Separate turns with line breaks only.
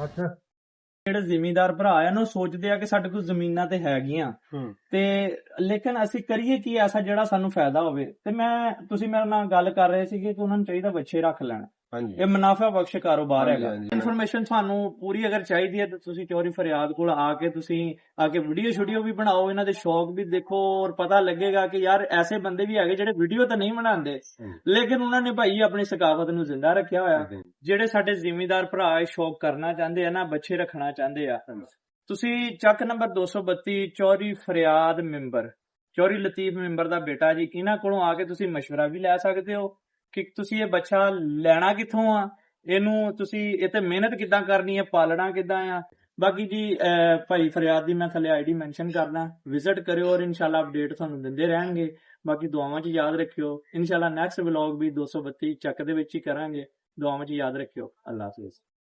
ਅੱਛਾ।
ਜਿਹੜੇ ਜ਼ਿਮੀਂਦਾਰ ਭਰਾ ਆ ਨਾ ਉਹ ਸੋਚਦੇ ਆ ਕਿ ਸਾਡੇ ਕੋਲ ਜ਼ਮੀਨਾਂ ਤੇ ਹੈਗੀਆਂ ਤੇ ਲੇਕਿਨ ਅਸੀਂ ਕਰੀਏ ਕੀ ਐਸਾ ਜਿਹੜਾ ਸਾਨੂੰ ਫਾਇਦਾ ਹੋਵੇ। ਤੇ ਤੁਸੀਂ ਮੇਰੇ ਨਾਲ ਗੱਲ ਕਰ ਰਹੇ ਸੀਗੇ ਕਿ ਉਹਨਾਂ ਨੂੰ ਚਾਹੀਦਾ ਬੱਚੇ ਰੱਖ ਲੈਣ।
ਹਾਂਜੀ
ਇਹ ਮੁਨਾਫਾ ਬਖਸ਼ ਕਾਰੋਬਾਰ
ਹਾਂਜੀ,
ਹੈਗਾ।
ਹਾਂਜੀ।
ਇਨਫੋਰਮੇਸ਼ਨ ਤੁਹਾਨੂੰ ਪੂਰੀ ਅਗਰ ਚਾਹੀਦੀ ਹੈ ਤਾਂ ਤੁਸੀਂ ਚੌਰੀ ਫਰਿਆਦ ਕੋਲ ਆ ਕੇ ਵੀਡੀਓ ਸ਼ੂਡੀਓ ਵੀ ਬਣਾਓ, ਇਹਨਾਂ ਦੇ ਸ਼ੌਕ ਵੀ ਦੇਖੋ ਔਰ ਪਤਾ ਲੱਗੇਗਾ ਕਿ ਯਾਰ ਐਸੇ ਬੰਦੇ ਵੀ ਹੈਗੇ ਜਿਹੜੇ ਵੀਡੀਓ ਤਾਂ ਨਹੀਂ ਬਣਾਉਂਦੇ ਲੇਕਿਨ ਉਹਨਾਂ ਨੇ ਭਾਈ ਆਪਣੀ ਸਕਾਫਤ ਨੂੰ ਜ਼ਿੰਦਾ ਰੱਖਿਆ ਹੋਇਆ। ਜਿਹੜੇ ਸਾਡੇ ਜ਼ਿਮੀਂਦਾਰ ਭਰਾ ਇਹ ਸ਼ੌਕ ਕਰਨਾ ਚਾਹੁੰਦੇ ਆ ਨਾ, ਬੱਚੇ ਰੱਖਣਾ ਚਾਹੁੰਦੇ ਆ, ਤੁਸੀਂ ਚੱਕ ਨੰਬਰ 232 ਚੌਰੀ ਫਰਿਆਦ ਮੈਂਬਰ ਚੌਰੀ ਲਤੀਫ ਮੈਂਬਰ ਦਾ ਬੇਟਾ ਜੀ, ਇਹਨਾਂ ਕੋਲੋਂ ਆ ਕੇ ਤੁਸੀਂ ਮਸ਼ਵਰਾ ਵੀ ਲੈ ਸਕਦੇ ਹੋ ਕਿ ਤੁਸੀਂ ਇਹ ਬੱਚਾ ਲੈਣਾ ਕਿੱਥੋਂ ਆ, ਇਹਨੂੰ ਤੁਸੀਂ ਇਹ ਤੇ ਮਿਹਨਤ ਕਿੱਦਾਂ ਕਰਨੀ ਹੈ, ਪਾਲਣਾ ਕਿੱਦਾਂ ਆ। ਬਾਕੀ ਜੀ ਭਾਈ ਫਰਿਆਦ ਦੀ ਮੈਂ ਥੱਲੇ ਆਈਡੀ ਮੈਂਸ਼ਨ ਕਰਦਾ, ਵਿਜ਼ਿਟ ਕਰਿਓ ਔਰ ਇਨਸ਼ਾਅੱਲਾ ਅਪਡੇਟ ਤੁਹਾਨੂੰ ਦਿੰਦੇ ਰਹਿਣਗੇ। ਬਾਕੀ ਦੁਆਵਾਂ 'ਚ ਯਾਦ ਰੱਖਿਓ। ਇਨਸ਼ਾਅੱਲਾ ਨੈਕਸਟ ਵਲੌਗ ਵੀ 232 ਚੱਕ ਦੇ ਵਿੱਚ ਹੀ ਕਰਾਂਗੇ। ਦੁਆਵਾਂ 'ਚ ਯਾਦ ਰੱਖਿਓ। ਅੱਲਾ ਹਾਫਿਜ਼।